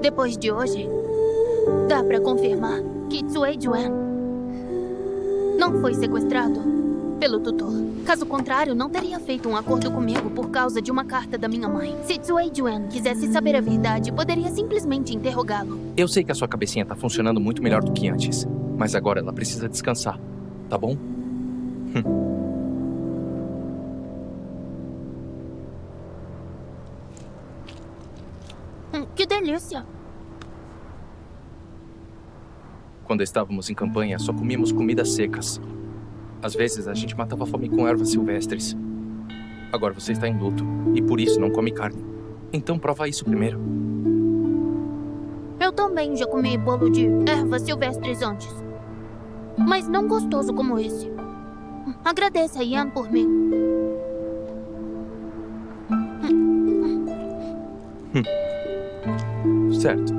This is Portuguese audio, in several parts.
Depois de hoje, dá pra confirmar que Tsuei-Juan não foi sequestrado pelo tutor. Caso contrário, não teria feito um acordo comigo por causa de uma carta da minha mãe. Se Tsuei-Juan quisesse saber a verdade, poderia simplesmente interrogá-lo. Eu sei que a sua cabecinha tá funcionando muito melhor do que antes, mas agora ela precisa descansar, tá bom? Que delícia! Quando estávamos em campanha, só comíamos comidas secas. Às vezes, a gente matava a fome com ervas silvestres. Agora você está em luto, e por isso não come carne. Então prova isso primeiro. Eu também já comi bolo de ervas silvestres antes. Mas não gostoso como esse. Agradeça, Ian, por mim. Certo.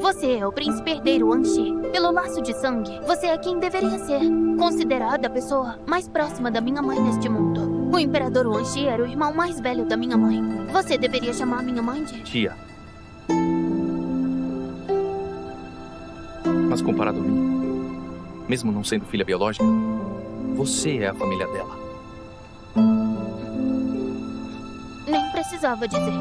Você é o príncipe herdeiro Anxi. Pelo laço de sangue, você é quem deveria ser considerada a pessoa mais próxima da minha mãe neste mundo. O imperador Anxi era o irmão mais velho da minha mãe. Você deveria chamar minha mãe de... Tia. Mas comparado a mim, mesmo não sendo filha biológica, você é a família dela. Nem precisava dizer.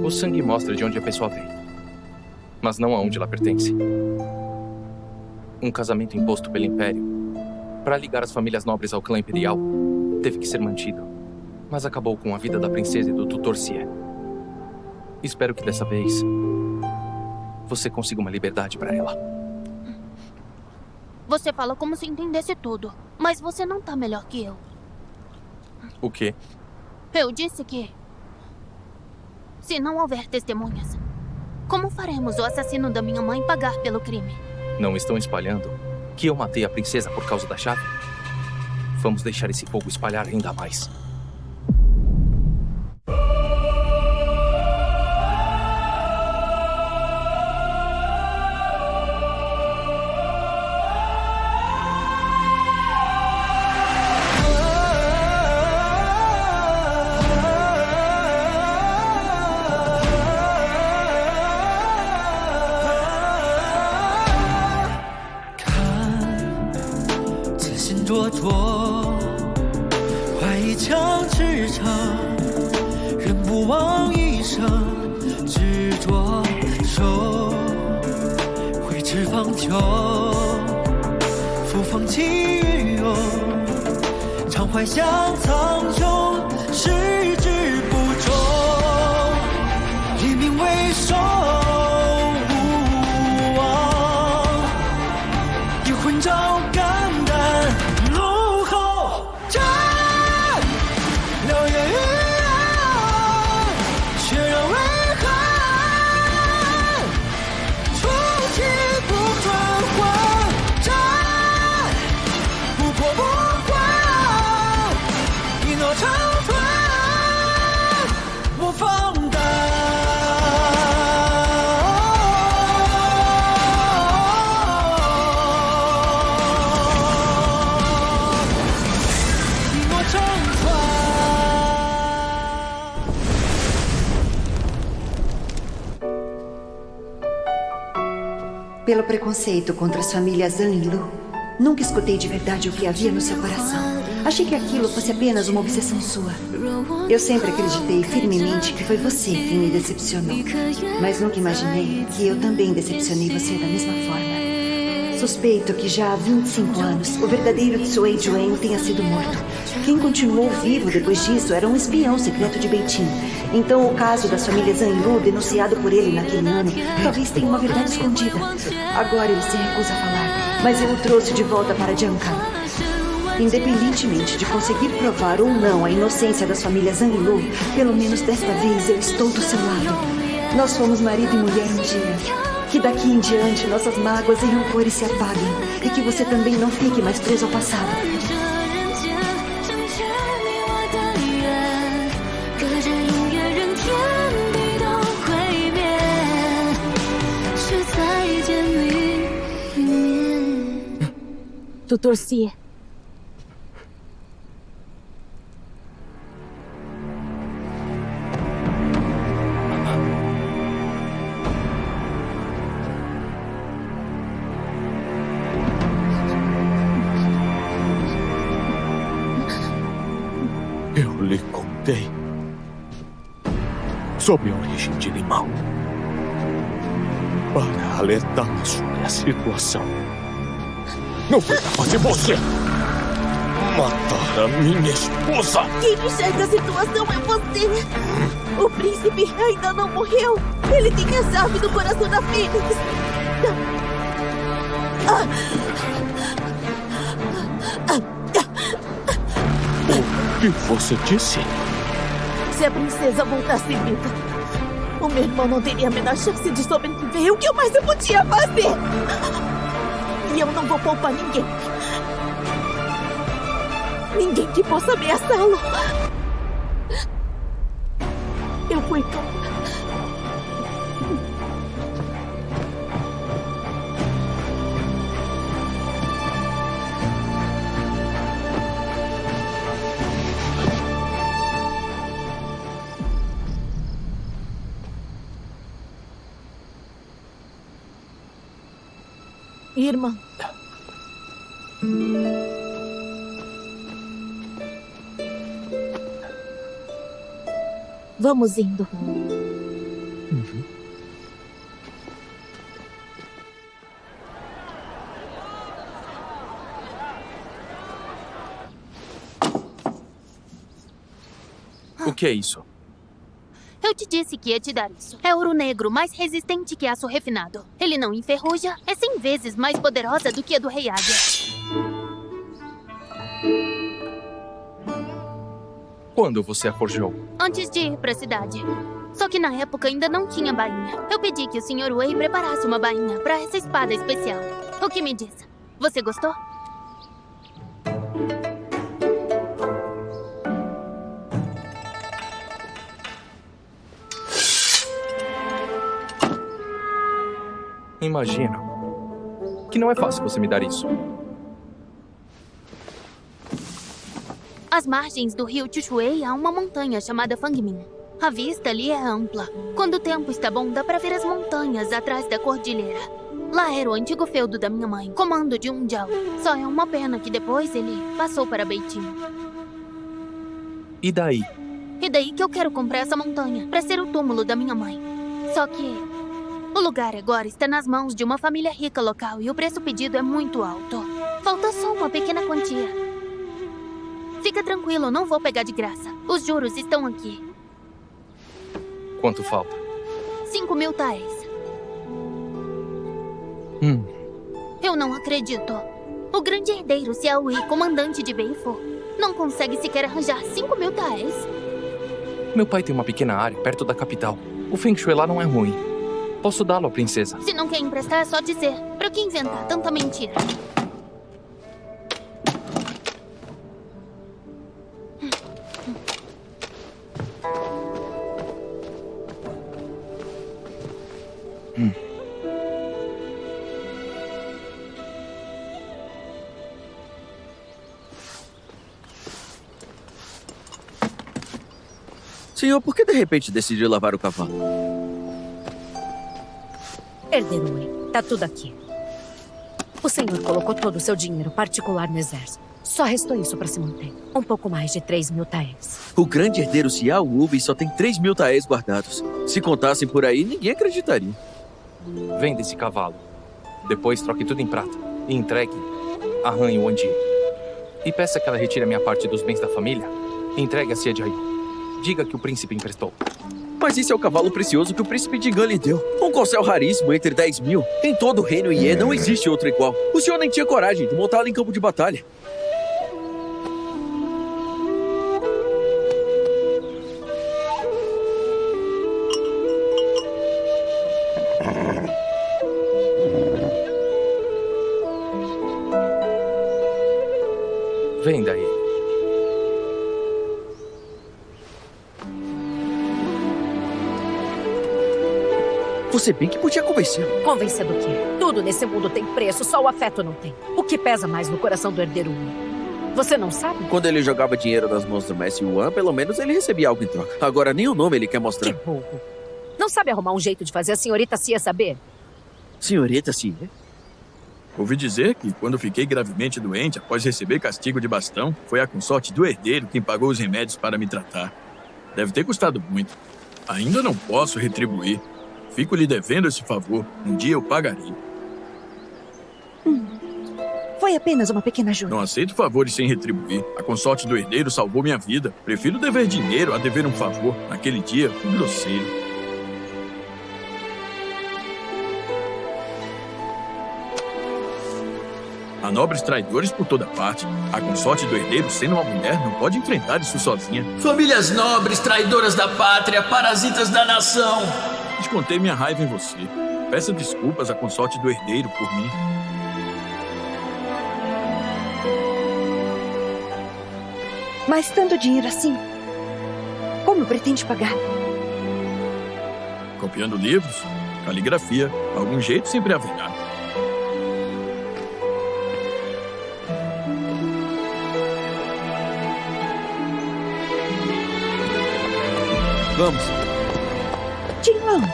O sangue mostra de onde a pessoa vem, mas não aonde ela pertence. Um casamento imposto pelo Império para ligar as famílias nobres ao clã imperial teve que ser mantido, mas acabou com a vida da princesa e do tutor Xie. Espero que dessa vez você consiga uma liberdade para ela. Você fala como se entendesse tudo, mas você não tá melhor que eu. O quê? Eu disse que... se não houver testemunhas, como faremos o assassino da minha mãe pagar pelo crime? Não estão espalhando que eu matei a princesa por causa da chave? Vamos deixar esse fogo espalhar ainda mais. Pelo preconceito contra as famílias Zhan e Lu, nunca escutei de verdade o que havia no seu coração. Achei que aquilo fosse apenas uma obsessão sua. Eu sempre acreditei firmemente que foi você quem me decepcionou. Mas nunca imaginei que eu também decepcionei você da mesma forma. Suspeito que já há 25 anos, o verdadeiro Tsuei-Juan tenha sido morto. Quem continuou vivo depois disso era um espião secreto de Beitin. Então o caso das famílias Zhan e Lu, denunciado por ele naquele ano, talvez tenha uma verdade escondida. Agora ele se recusa a falar, mas eu o trouxe de volta para Jiankai. Independentemente de conseguir provar ou não a inocência das famílias Zhang e Lu, pelo menos desta vez eu estou do seu lado. Nós fomos marido e mulher um dia. Que daqui em diante nossas mágoas e rancores se apaguem. E que você também não fique mais preso ao passado. Tutor Xie. Eu lhe contei sobre a origem de Limão para alertá-la sobre a situação. Não foi capaz de você matar a minha esposa! Quem enxerga a situação é você! O príncipe ainda não morreu! Ele tem a chave do coração da Fênix! O que você disse? Se a princesa voltasse viva, o meu irmão não teria a menor chance de sobreviver. O que mais eu podia fazer? E eu não vou poupar ninguém. Ninguém que possa ameaçá-lo. Eu fui capaz. Irmã. Vamos indo. O que é isso? Eu te disse que ia te dar isso. É ouro negro, mais resistente que aço refinado. Ele não enferruja, é 100 vezes mais poderosa do que a do Rei Águia. Quando você a forjou? Antes de ir pra cidade. Só que na época ainda não tinha bainha. Eu pedi que o Sr. Wei preparasse uma bainha pra essa espada especial. O que me diz? Você gostou? Imagino que não é fácil você me dar isso. Às margens do rio Chuchuei há uma montanha chamada Fangmin. A vista ali é ampla. Quando o tempo está bom, dá pra ver as montanhas atrás da cordilheira. Lá era o antigo feudo da minha mãe, comando de um Jiao. Só é uma pena que depois ele passou para Beitin. E daí? E daí que eu quero comprar essa montanha, pra ser o túmulo da minha mãe. Só que o lugar agora está nas mãos de uma família rica local e o preço pedido é muito alto. Falta só uma pequena quantia. Fica tranquilo, não vou pegar de graça. Os juros estão aqui. Quanto falta? 5.000 taéis. Eu não acredito. O grande herdeiro Xiao Yi, comandante de Beifu, não consegue sequer arranjar 5.000 taéis. Meu pai tem uma pequena área perto da capital. O Feng Shui lá não é ruim. Posso dá-lo à princesa. Se não quer emprestar, é só dizer. Pra que inventar tanta mentira? Senhor, por que de repente decidiu lavar o cavalo? Herdeiro Wei, tá tudo aqui. O senhor colocou todo o seu dinheiro particular no exército. Só restou isso pra se manter. Um pouco mais de 3.000 taéis. O grande herdeiro Xiao Ubi só tem 3.000 taéis guardados. Se contassem por aí, ninguém acreditaria. Venda esse cavalo. Depois troque tudo em prata. E entregue a Han e o Andi. E peça que ela retire a minha parte dos bens da família e entregue a Xie Jiayu. Diga que o príncipe emprestou. Mas esse é o cavalo precioso que o príncipe Dingan lhe deu. Um corcel raríssimo entre 10.000. Em todo o reino Ye não existe outro igual. O senhor nem tinha coragem de montá-lo em campo de batalha. Venda ele. Você bem que podia convencê-lo. Convencer do quê? Tudo nesse mundo tem preço, só o afeto não tem. O que pesa mais no coração do herdeiro Wu? Você não sabe? Quando ele jogava dinheiro nas mãos do Mestre Yuan, pelo menos ele recebia algo em troca. Agora nem o nome ele quer Que mostrar. burro. Não sabe arrumar um jeito de fazer a senhorita Cia saber? Senhorita Cia? Ouvi dizer que, quando fiquei gravemente doente após receber castigo de bastão, foi a consorte do herdeiro quem pagou os remédios para me tratar. Deve ter custado muito. Ainda não posso retribuir. Fico lhe devendo esse favor. Um dia eu pagarei. Foi apenas uma pequena ajuda. Não aceito favores sem retribuir. A consorte do herdeiro salvou minha vida. Prefiro dever dinheiro a dever um favor. Naquele dia, fui grosseiro. Há nobres traidores por toda parte. A consorte do herdeiro, sendo uma mulher, não pode enfrentar isso sozinha. Famílias nobres, traidoras da pátria, parasitas da nação. Descontei minha raiva em você. Peça desculpas à consorte do herdeiro por mim. Mas tanto dinheiro assim, como pretende pagar? Copiando livros, caligrafia, algum jeito sempre haverá. Vamos. Jinlong,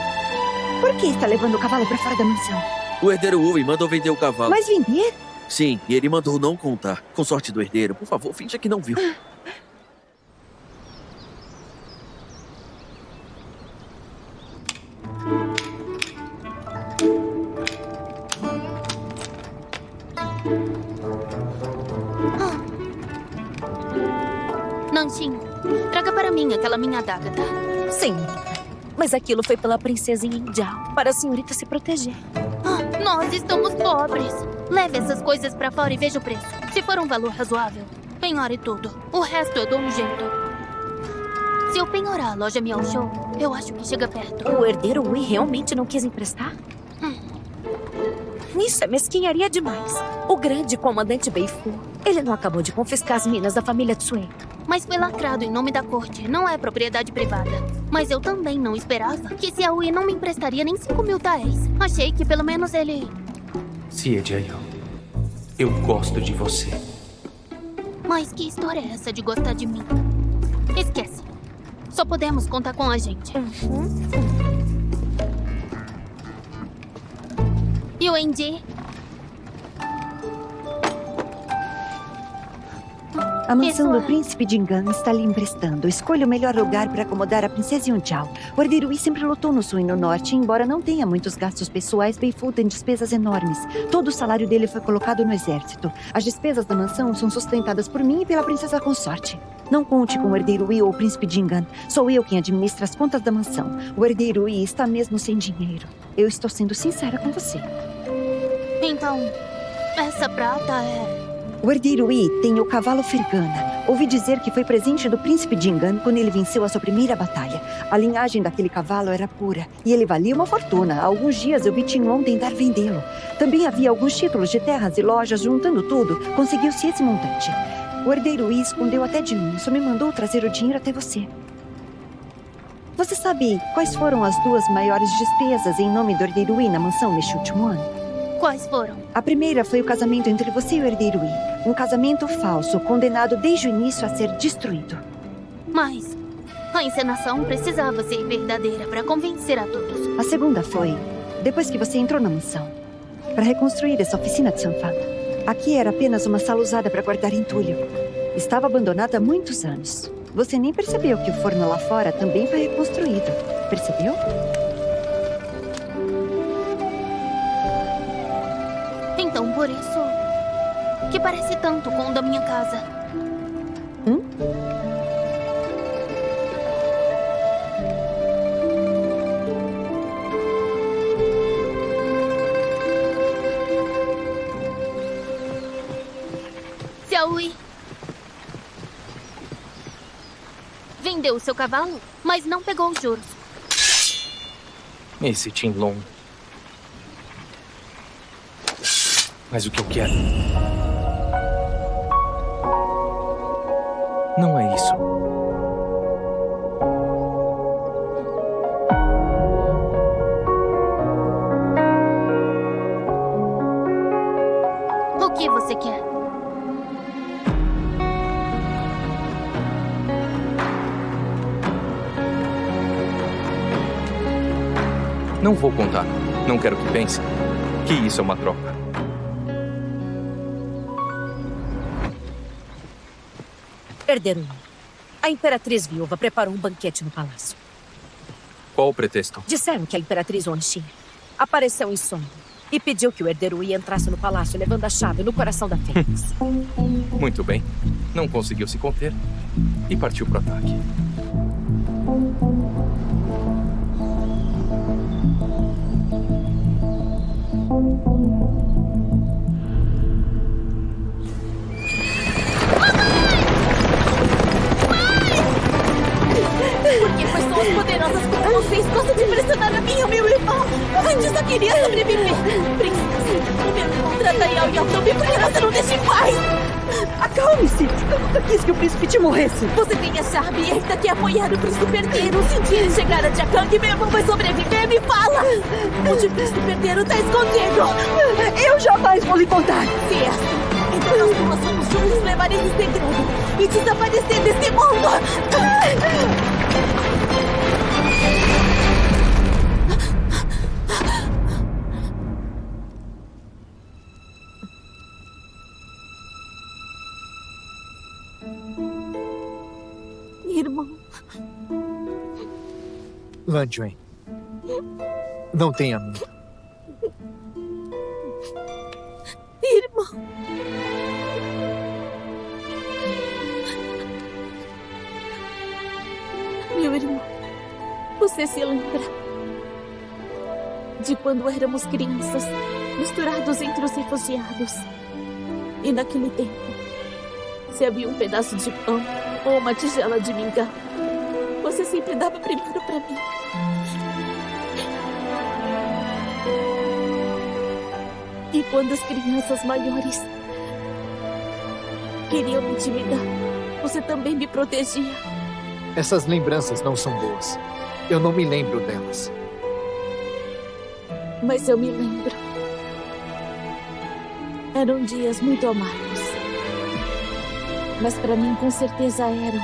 por que está levando o cavalo para fora da mansão? O herdeiro Wu mandou vender o cavalo. Mas vender? Sim, e ele mandou não contar. Com sorte do herdeiro, por favor, finja que não viu. Nanshin, traga para mim aquela minha adaga, tá? Senhorita. Mas aquilo foi pela princesa Yinjiao, para a senhorita se proteger. Nós estamos pobres. Leve essas coisas pra fora e veja o preço. Se for um valor razoável, penhore tudo. O resto eu dou um jeito. Se eu penhorar a loja Miao Shou, eu acho que chega perto. O herdeiro Wu realmente não quis emprestar? Isso é mesquinharia demais. O grande comandante Beifu, ele não acabou de confiscar as minas da família Tsui. Mas foi lacrado em nome da corte. Não é propriedade privada. Mas eu também não esperava que Xiaoyi não me emprestaria nem 5.000 taéis. Achei que pelo menos ele... Cia Jiayou, eu gosto de você. Mas que história é essa de gostar de mim? Esquece. Só podemos contar com a gente. E o Andy? A mansão do Pessoal. príncipe Jingan está lhe emprestando. Escolha o melhor lugar para acomodar a princesa Yunjiao. O herdeiro Yi sempre lutou no sul e no norte, e embora não tenha muitos gastos pessoais, Beifu tem despesas enormes. Todo o salário dele foi colocado no exército. As despesas da mansão são sustentadas por mim e pela princesa consorte. Não conte com o herdeiro Yi ou o príncipe Jingan. Sou eu quem administra as contas da mansão. O herdeiro Yi está mesmo sem dinheiro. Eu estou sendo sincera com você. Então, essa prata é... O herdeiro Yi tem o cavalo Fergana. Ouvi dizer que foi presente do príncipe Jingan quando ele venceu a sua primeira batalha. A linhagem daquele cavalo era pura e ele valia uma fortuna. Há alguns dias eu vi Qinglong tentar vendê-lo. Também havia alguns títulos de terras e lojas. Juntando tudo, conseguiu-se esse montante. O herdeiro Yi escondeu até de mim, só me mandou trazer o dinheiro até você. Você sabe quais foram as 2 maiores despesas em nome do herdeiro Yi na mansão neste último ano? Quais foram? A primeira foi o casamento entre você e o herdeiro Yi. Um casamento falso, condenado desde o início a ser destruído. Mas a encenação precisava ser verdadeira para convencer a todos. A segunda foi, depois que você entrou na mansão, para reconstruir essa oficina de Sanfang. Aqui era apenas uma sala usada para guardar entulho. Estava abandonada há muitos anos. Você nem percebeu que o forno lá fora também foi reconstruído. Percebeu? Então, por isso que parece tanto com o da minha casa. Xiaoyi vendeu o seu cavalo, mas não pegou os juros. Esse Qinglong. Mas o que eu quero Não é isso. O que você quer? Não vou contar. Não quero que pense que isso é uma troca. Herdeiro, a Imperatriz Viúva preparou um banquete no palácio. Qual o pretexto? Disseram que a Imperatriz Onxin apareceu em sonho e pediu que o Herdeiro entrasse no palácio levando a chave no coração da Fênix. Muito bem. Não conseguiu se conter e partiu pro ataque. Porque pessoas poderosas como vocês gostam de impressionar a mim e o meu irmão. Antes só queria sobreviver. Princesa, o meu irmão trata Yao Yao tão bem porque você não deixa em paz. Acalme-se! Eu nunca quis que o príncipe morresse. Você tem a chave e ainda quer apoiar o príncipe herdeiro. Se um dia ele chegar a Jakang, meu irmão vai sobreviver, me fala! Onde o príncipe herdeiro tá escondido? Eu jamais vou lhe contar. Se é assim, então nós duas vamos juntos levar esse segredo e desaparecer desse mundo! Irmão, Lan Juan, não tenha medo. irmão. Meu irmão, você se lembra de quando éramos crianças, misturados entre os refugiados? E naquele tempo, se havia um pedaço de pão ou uma tigela de mingau, você sempre dava primeiro para mim. E quando as crianças maiores queriam me intimidar, você também me protegia. Essas lembranças não são boas. Eu não me lembro delas. Mas eu me lembro. Eram dias muito amargos. Mas para mim, com certeza, eram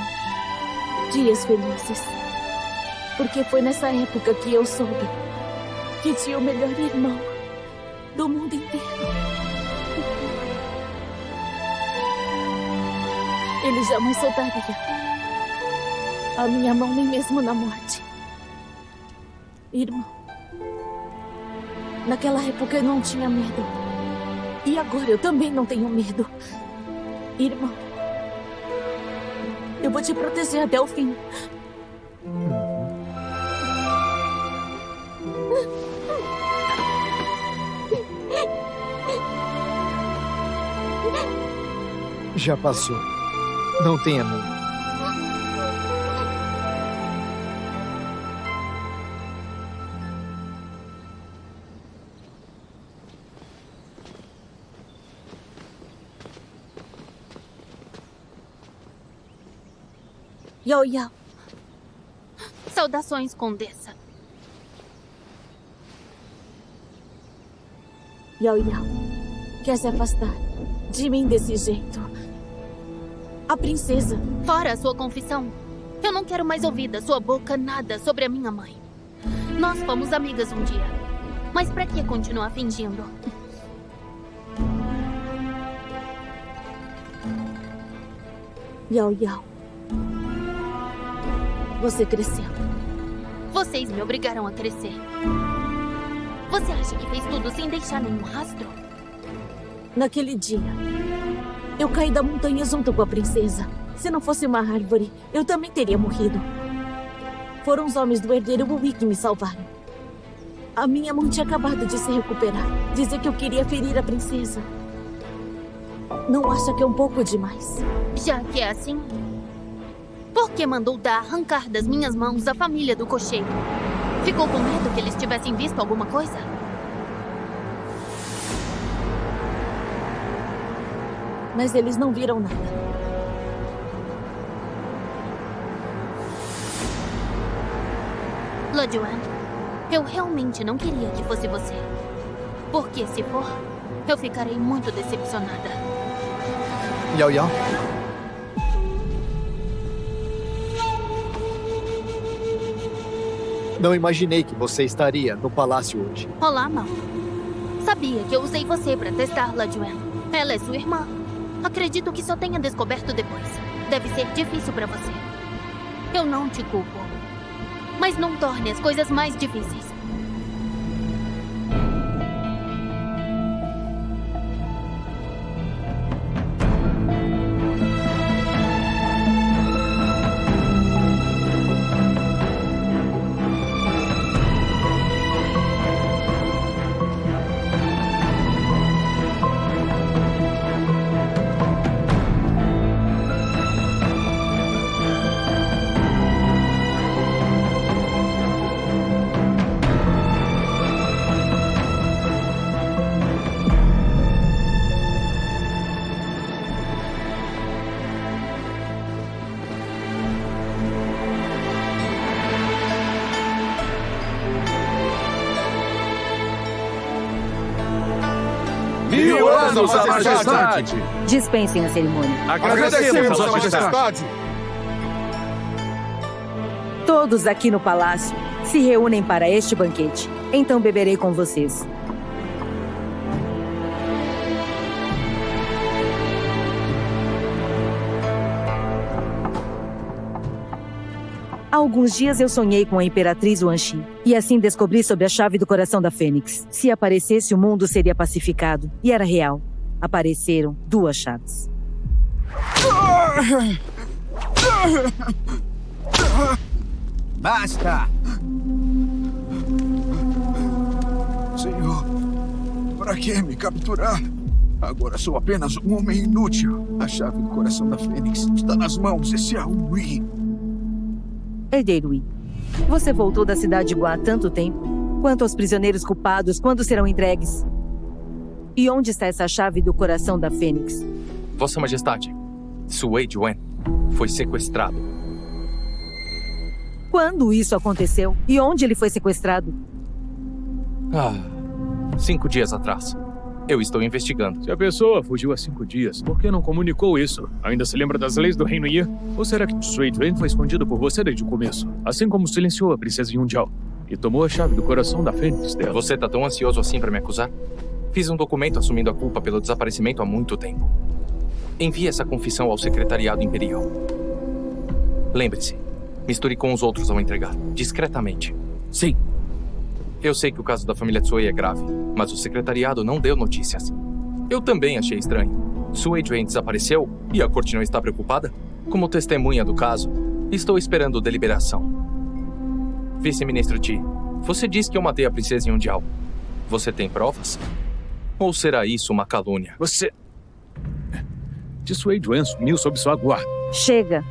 dias felizes. Porque foi nessa época que eu soube que tinha o melhor irmão do mundo inteiro. Ele jamais soltaria a minha mão nem mesmo na morte. Irmão, naquela época eu não tinha medo. E agora eu também não tenho medo. Irmão, eu vou te proteger até o fim. Já passou. Não tenha medo. Yao Yao. Saudações, Condessa. Yao Yao, quer se afastar de mim desse jeito? A princesa. Fora a sua confissão. Eu não quero mais ouvir da sua boca nada sobre a minha mãe. Nós fomos amigas um dia. Mas pra que continuar fingindo? Yao Yao. Você cresceu. Vocês me obrigaram a crescer. Você acha que fez tudo sem deixar nenhum rastro? Naquele dia, eu caí da montanha junto com a princesa. Se não fosse uma árvore, eu também teria morrido. Foram os homens do herdeiro Wu que me salvaram. A minha mão tinha acabado de se recuperar. Dizer que eu queria ferir a princesa. Não acha que é um pouco demais? Já que é assim, por que mandou dar arrancar das minhas mãos a família do cocheiro? Ficou com medo que eles tivessem visto alguma coisa? Mas eles não viram nada. Lajuan, eu realmente não queria que fosse você. Porque se for, eu ficarei muito decepcionada. Yao Yao. Não imaginei que você estaria no palácio hoje. Olá, Mal. Sabia que eu usei você pra testar Lajuan. Ela é sua irmã. Acredito que só tenha descoberto depois. Deve ser difícil pra você. Eu não te culpo. Mas não torne as coisas mais difíceis. Mil anos, a majestade! Dispensem a cerimônia. Agradecemos, a majestade! Todos aqui no palácio se reúnem para este banquete. Então beberei com vocês. Há alguns dias eu sonhei com a Imperatriz Wanxi. E assim descobri sobre a chave do coração da Fênix. Se aparecesse, o mundo seria pacificado. E era real. Apareceram 2 chaves. Basta! Senhor, para que me capturar? Agora sou apenas um homem inútil. A chave do coração da Fênix está nas mãos desse Aui. Herdeiro Yi, você voltou da cidade de Guá há tanto tempo? Quanto aos prisioneiros culpados, quando serão entregues? E onde está essa chave do coração da Fênix? Vossa Majestade, Sui Juan foi sequestrado. Quando isso aconteceu? E onde ele foi sequestrado? 5 dias atrás. Eu estou investigando. Se a pessoa fugiu há 5 dias, por que não comunicou isso? Ainda se lembra das leis do Reino Yi? Ou será que Sui Juan foi escondido por você desde o começo? Assim como silenciou a princesa Yunjiao e tomou a chave do coração da Fênix dela. Você tá tão ansioso assim para me acusar? Fiz um documento assumindo a culpa pelo desaparecimento há muito tempo. Envie essa confissão ao Secretariado Imperial. Lembre-se, misture com os outros ao entregar, discretamente. Sim. Eu sei que o caso da família Tsui é grave, mas o secretariado não deu notícias. Eu também achei estranho. Sui Juan desapareceu e a corte não está preocupada? Como testemunha do caso, estou esperando deliberação. Vice-ministro Ti, você disse que eu matei a princesa Yunjiao. Você tem provas? Ou será isso uma calúnia? Você... Sui Juan sumiu sob sua guarda. Chega.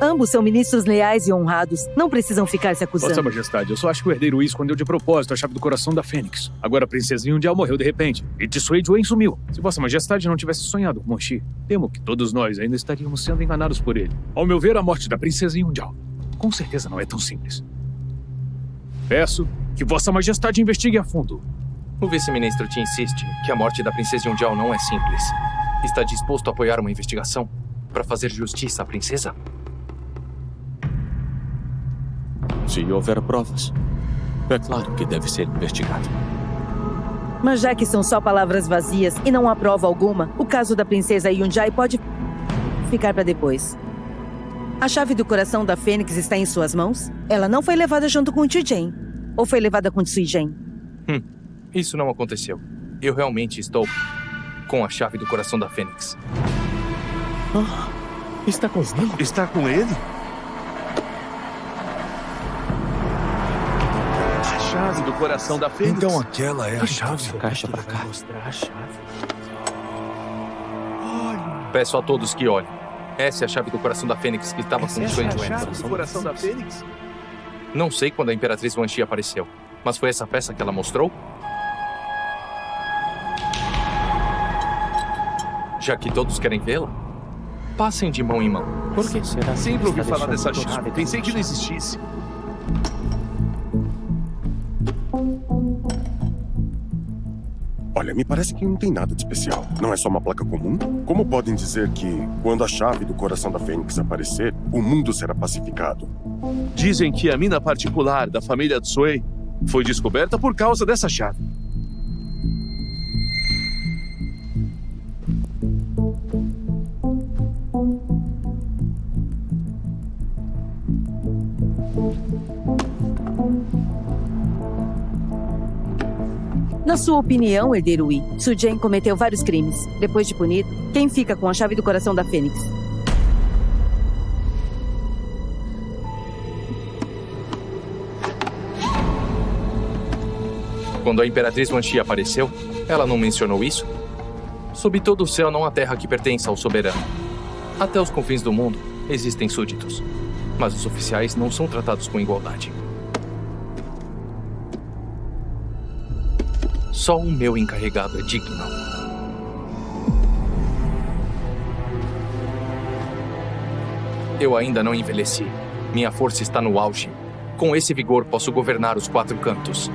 Ambos são ministros leais e honrados. Não precisam ficar se acusando. Vossa Majestade, eu só acho que o herdeiro Yi escondeu de propósito a chave do coração da Fênix. Agora a princesa Yunjiao morreu de repente. E Sui Juan sumiu. Se Vossa Majestade não tivesse sonhado com Wanxi, temo que todos nós ainda estaríamos sendo enganados por ele. Ao meu ver, a morte da princesa Yunjiao com certeza não é tão simples. Peço que Vossa Majestade investigue a fundo. O vice-ministro Ti insiste que a morte da princesa Yunjiao não é simples. Está disposto a apoiar uma investigação para fazer justiça à princesa? Se houver provas, é claro que deve ser investigado. Mas já que são só palavras vazias e não há prova alguma, o caso da princesa Yunjiao pode ficar para depois. A chave do coração da Fênix está em suas mãos? Ela não foi levada junto com Tijin? Ou foi levada com Sui Juan? Isso não aconteceu. Eu realmente estou com a chave do coração da Fênix. Está com ele? Está com ele? A chave do coração da Fênix. Então aquela é a chave. Caixa pra cá. Peço a todos que olhem. Essa é a chave do coração da Fênix que estava com Sui Juan. Do coração da Fênix? Não sei quando a Imperatriz Wanxi apareceu, mas foi essa peça que ela mostrou? Já que todos querem vê-la, passem de mão em mão. Por que será? Sempre ouvi falar dessa chave. Pensei que não existisse. me parece que não tem nada de especial. Não é só uma placa comum? Como podem dizer que, quando a chave do coração da Fênix aparecer, o mundo será pacificado? Dizem que a mina particular da família Tsui foi descoberta por causa dessa chave. Na sua opinião, herdeiro Wi, Sujen cometeu vários crimes. Depois de punido, quem fica com a chave do coração da Fênix? Quando a Imperatriz Wan Shi apareceu, ela não mencionou isso? Sob todo o céu não há terra que pertença ao soberano. Até os confins do mundo existem súditos, mas os oficiais não são tratados com igualdade. Só o meu encarregado é digno. Eu ainda não envelheci. Minha força está no auge. Com esse vigor posso governar os 4 cantos.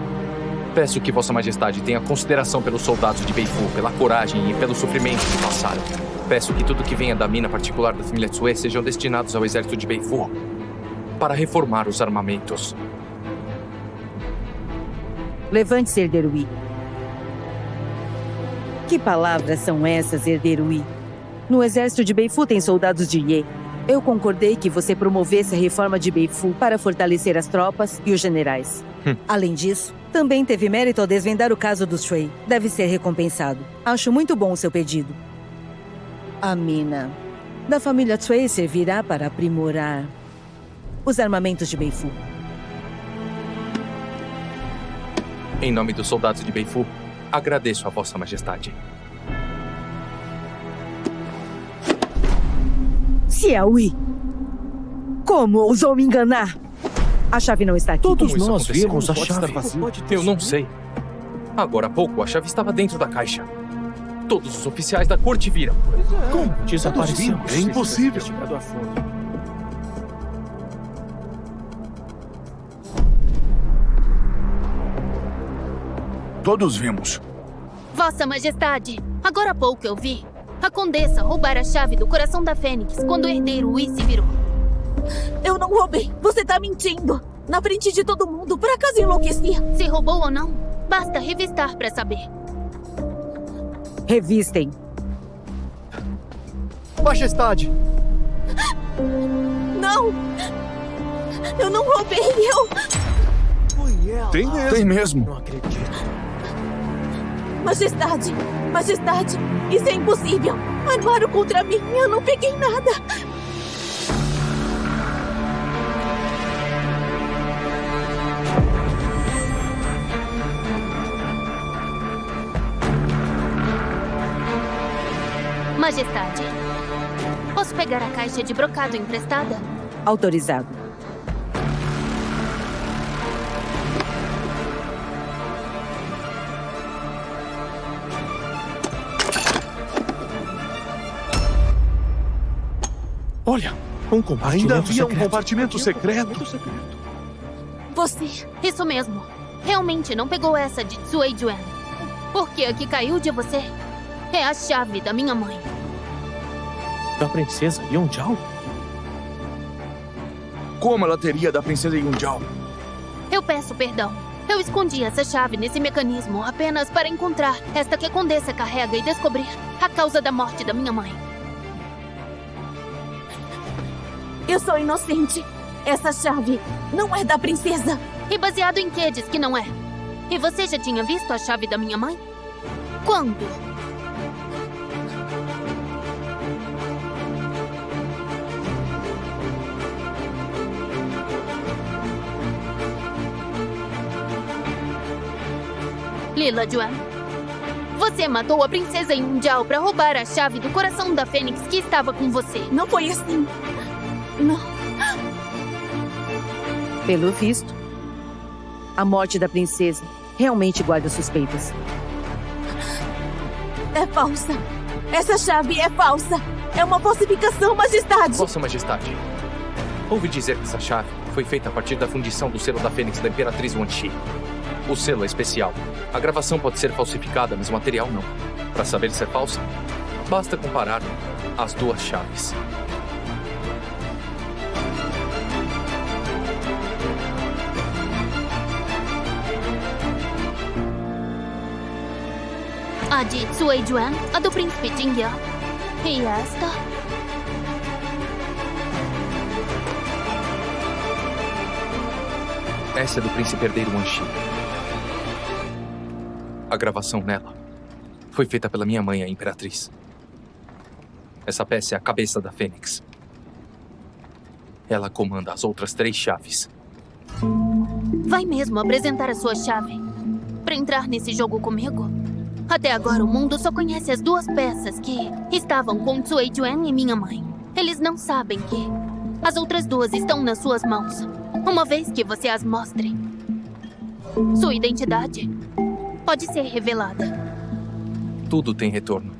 Peço que Vossa Majestade tenha consideração pelos soldados de Beifu, pela coragem e pelo sofrimento que passaram. Peço que tudo que venha da mina particular da família Tsui sejam destinados ao exército de Beifu para reformar os armamentos. Levante-se, herdeiro Wi. Que palavras são essas, herdeiro Wi? No exército de Beifu tem soldados de Ye. Eu concordei que você promovesse a reforma de Beifu para fortalecer as tropas e os generais. Além disso, também teve mérito ao desvendar o caso dos Shui. Deve ser recompensado. Acho muito bom o seu pedido. A mina da família Tsui servirá para aprimorar os armamentos de Beifu. Em nome dos soldados de Beifu, agradeço a Vossa Majestade. Xiaoyi! Como ousou me enganar? A chave não está aqui. Todos nós vimos a chave. Eu não sei. Agora há pouco, a chave estava dentro da caixa. Todos os oficiais da corte viram. Como? Desapareceu. É impossível. Todos vimos. Vossa Majestade, agora há pouco eu vi a Condessa roubar a chave do coração da Fênix quando o herdeiro Wi se virou. Eu não roubei. Você tá mentindo. Na frente de todo mundo. Por acaso enlouqueci? Se roubou ou não, basta revistar pra saber. Revistem. Majestade! Não! Eu não roubei, Tem mesmo. Não acredito. Majestade! Majestade! Isso é impossível! Armaram contra mim! Eu não peguei nada! Majestade, posso pegar a caixa de brocado emprestada? Autorizado. Olha, um compartimento Ainda havia secreto. um compartimento secreto. Você, isso mesmo. Realmente não pegou essa de Tsui Juan. Porque a que caiu de você é a chave da minha mãe. Da princesa Yonjiao? Como ela teria da princesa Yunjiao? Eu peço perdão. Eu escondi essa chave nesse mecanismo apenas para encontrar esta que a Condessa carrega e descobrir a causa da morte da minha mãe. Eu sou inocente. Essa chave não é da princesa. E baseado em que diz que não é? E você já tinha visto a chave da minha mãe? Quando? Lila Juan, você matou a princesa Yunjiao para roubar a chave do coração da Fênix que estava com você. Não foi assim. Não. Pelo visto, a morte da princesa realmente guarda suspeitas. É falsa. Essa chave é falsa. É uma falsificação, Majestade. Vossa Majestade, ouvi dizer que essa chave foi feita a partir da fundição do selo da Fênix da Imperatriz Wan Shi. O selo é especial. A gravação pode ser falsificada, mas o material não. Para saber se é falsa, basta comparar as duas chaves. A de Sui Juan, a do príncipe Jingya. E esta? Essa é do príncipe herdeiro Wanxi. A gravação nela foi feita pela minha mãe, a Imperatriz. Essa peça é a cabeça da Fênix. Ela comanda as outras 3 chaves. Vai mesmo apresentar a sua chave para entrar nesse jogo comigo? Até agora o mundo só conhece as 2 peças que estavam com Sui Juan e minha mãe. Eles não sabem que as outras 2 estão nas suas mãos. Uma vez que você as mostre, sua identidade pode ser revelada. Tudo tem retorno.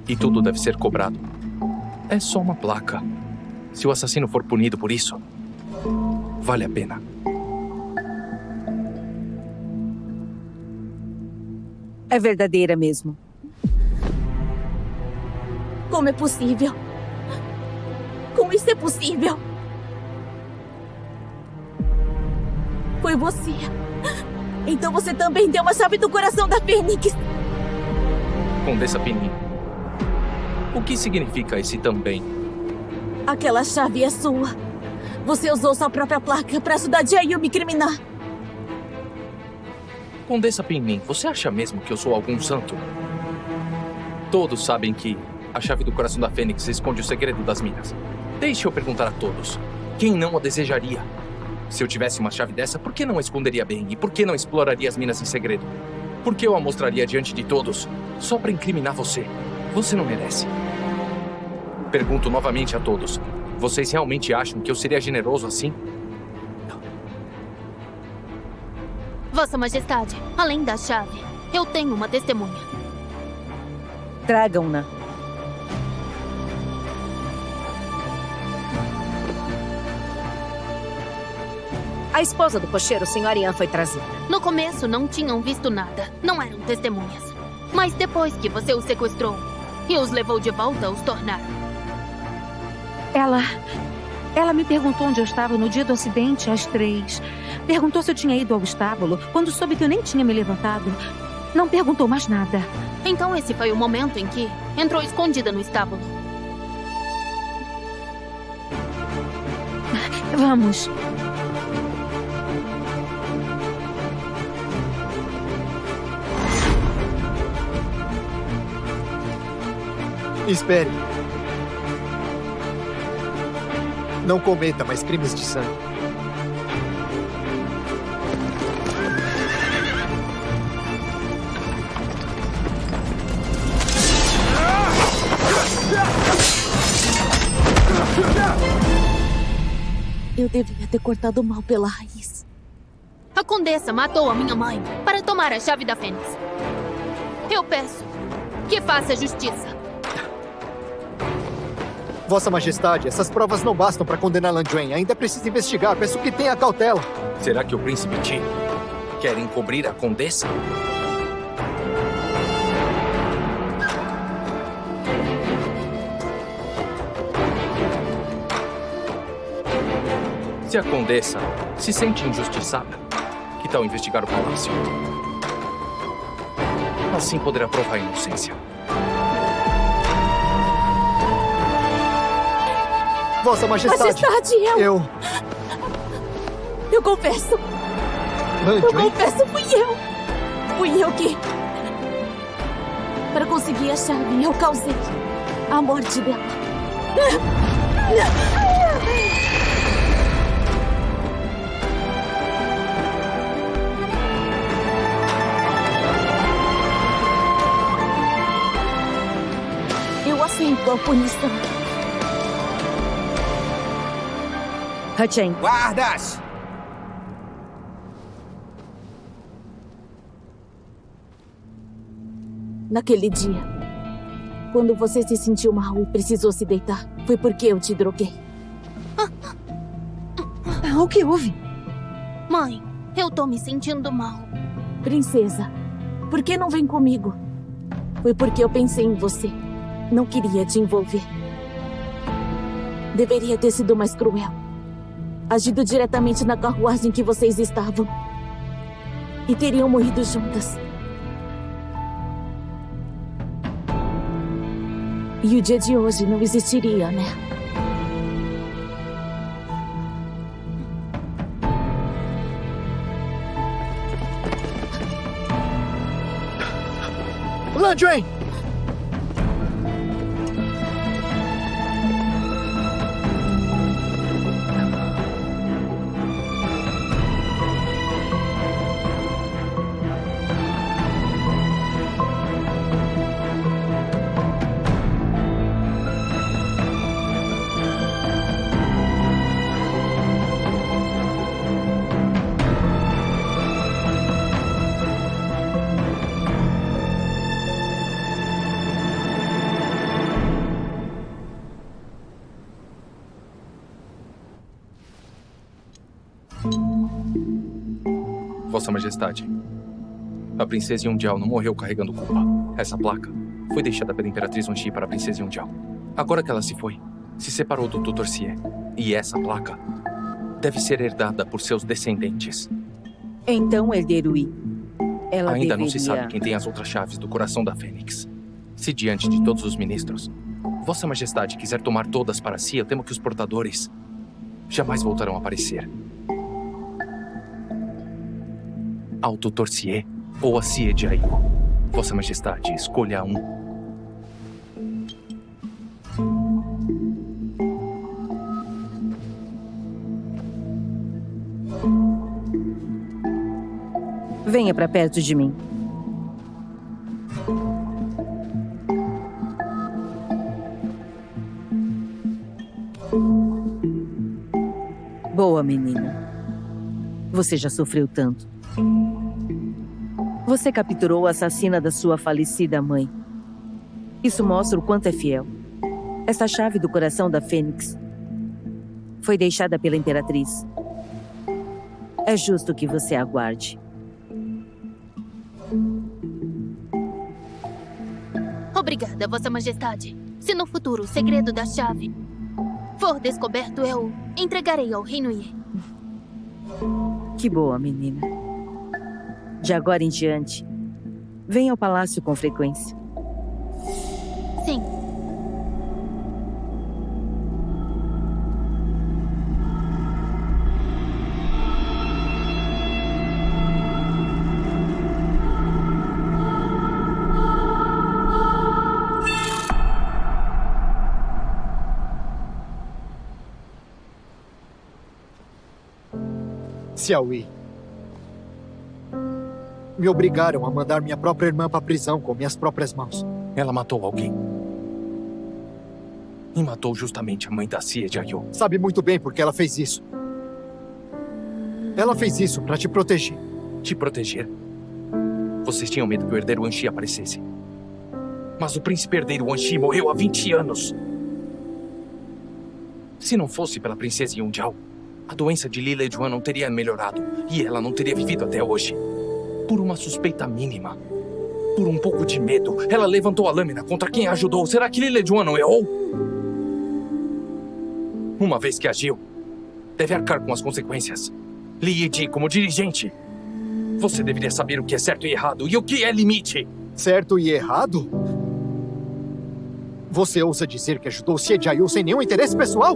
E tudo deve ser cobrado. É só uma placa. Se o assassino for punido por isso, vale a pena. É verdadeira mesmo. Como é possível? Como isso é possível? Foi você. Então você também tem uma chave do coração da Fênix. Condessa Pinnin, o que significa esse também? Aquela chave é sua. Você usou sua própria placa para ajudar Jaeyu a me incriminar. Condessa Pinnin, você acha mesmo que eu sou algum santo? Todos sabem que a chave do coração da Fênix esconde o segredo das minas. Deixe eu perguntar a todos. Quem não a desejaria? Se eu tivesse uma chave dessa, por que não a esconderia bem? E por que não exploraria as minas em segredo? Por que eu a mostraria diante de todos? Só para incriminar você. Você não merece. Pergunto novamente a todos. Vocês realmente acham que eu seria generoso assim? Vossa Majestade, além da chave, eu tenho uma testemunha. Tragam-na. A esposa do cocheiro, Sr. Yan, foi trazida. No começo não tinham visto nada. Não eram testemunhas. Mas depois que você os sequestrou e os levou de volta, os tornaram. Ela me perguntou onde eu estava no dia do acidente, às 3. Perguntou se eu tinha ido ao estábulo, quando soube que eu nem tinha me levantado. Não perguntou mais nada. Então esse foi o momento em que entrou escondida no estábulo. Vamos. Espere. Não cometa mais crimes de sangue. Eu devia ter cortado mal pela raiz. A condessa matou a minha mãe para tomar a chave da Fênix. Eu peço que faça justiça. Vossa Majestade, essas provas não bastam para condenar Lan Juan. Ainda é preciso investigar. Peço que tenha cautela. Será que o príncipe Qi quer encobrir a condessa? Se a condessa se sente injustiçada, que tal investigar o palácio? Assim poderá provar a inocência. Vossa Majestade! Majestade, Eu confesso! Lan Eu Juan? confesso, Fui eu que... Para conseguir a chave, eu causei a morte dela. Eu aceito a punição. Hachem. Guardas! Naquele dia, quando você se sentiu mal e precisou se deitar, foi porque eu te droguei. O que houve? Mãe, eu tô me sentindo mal. Princesa, por que não vem comigo? Foi porque eu pensei em você. Não queria te envolver. Deveria ter sido mais cruel. Agido diretamente na carruagem que vocês estavam. E teriam morrido juntas. E o dia de hoje não existiria, né? Landry! Vossa Majestade, a princesa Yundiao não morreu carregando culpa. Essa placa foi deixada pela Imperatriz Wanshi para a princesa Yundiao. Agora que ela se foi, se separou do Tutor Sie. E essa placa deve ser herdada por seus descendentes. Então, herdeiro Yi, ela Ainda não deveria... se sabe quem tem as outras chaves do coração da Fênix. Se diante de todos os ministros, Vossa Majestade quiser tomar todas para si, eu temo que os portadores jamais voltarão a aparecer. Ao Tutor Sie ou a Sie de Ayu. Vossa Majestade, escolha um. Venha para perto de mim. Boa, menina. Você já sofreu tanto. Você capturou a assassina da sua falecida mãe. Isso mostra o quanto é fiel. Essa chave do coração da Fênix foi deixada pela Imperatriz. É justo que você aguarde. Obrigada, Vossa Majestade. Se no futuro o segredo da chave for descoberto, eu entregarei ao Reino Yi. Que boa, menina. De agora em diante, venha ao palácio com frequência. Sim. Xiaoyi. Me obrigaram a mandar minha própria irmã para a prisão com minhas próprias mãos. Ela matou alguém. E matou justamente a mãe da Sie de Ayu. Sabe muito bem por que ela fez isso. Ela fez isso para te proteger. Te proteger? Vocês tinham medo que o herdeiro Wanshi aparecesse. Mas o príncipe herdeiro Wanshi morreu há 20 anos. Se não fosse pela princesa Yundiao, a doença de Li Lejuan não teria melhorado. E ela não teria vivido até hoje. Por uma suspeita mínima. Por um pouco de medo, ela levantou a lâmina contra quem a ajudou. Será que Li Lejuan não errou? Uma vez que agiu, deve arcar com as consequências. Li Yiji, como dirigente, você deveria saber o que é certo e errado e o que é limite. Certo e errado? Você ousa dizer que ajudou Sie de Ayu sem nenhum interesse pessoal?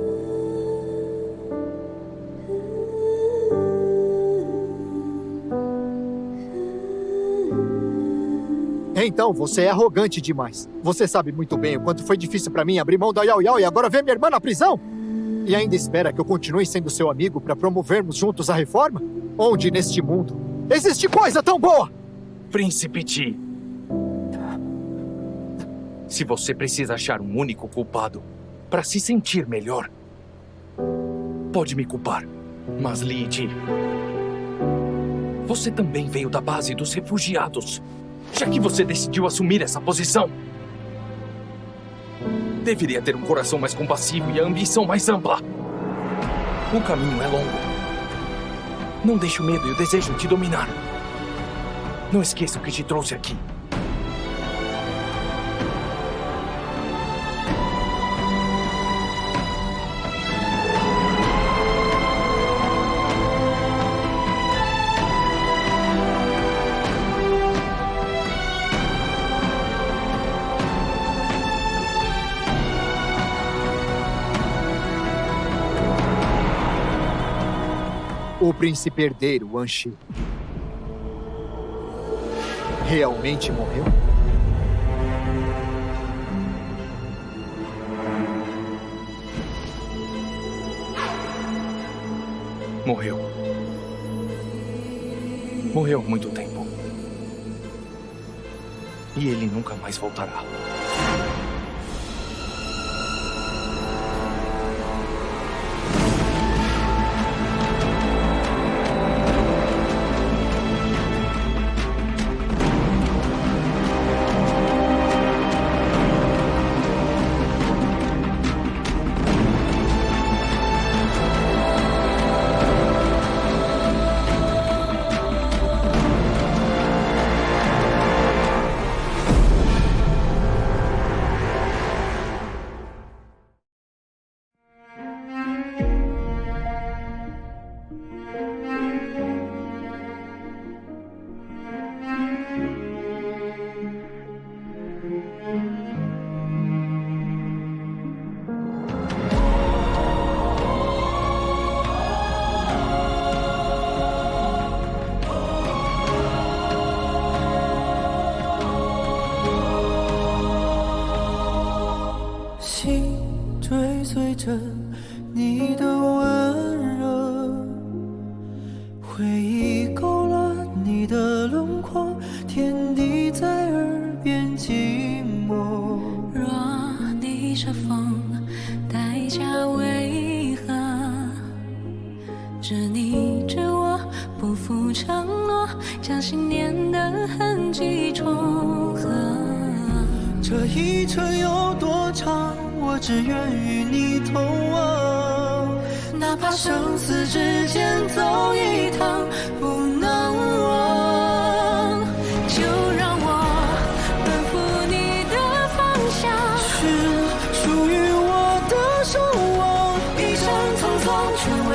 Então, você é arrogante demais. Você sabe muito bem o quanto foi difícil pra mim abrir mão da Yao Yao e agora ver minha irmã na prisão? E ainda espera que eu continue sendo seu amigo pra promovermos juntos a reforma? Onde, neste mundo, existe coisa tão boa? Príncipe Ti. Se você precisa achar um único culpado pra se sentir melhor, pode me culpar. Mas, Li Ji, você também veio da base dos refugiados. Já que você decidiu assumir essa posição, deveria ter um coração mais compassivo e a ambição mais ampla. O caminho é longo. Não deixe o medo e o desejo te dominar. Não esqueça o que te trouxe aqui. O príncipe herdeiro, Wan Shi, realmente morreu? Morreu. Morreu há muito tempo. E ele nunca mais voltará.属于我的守望，一生匆匆，却为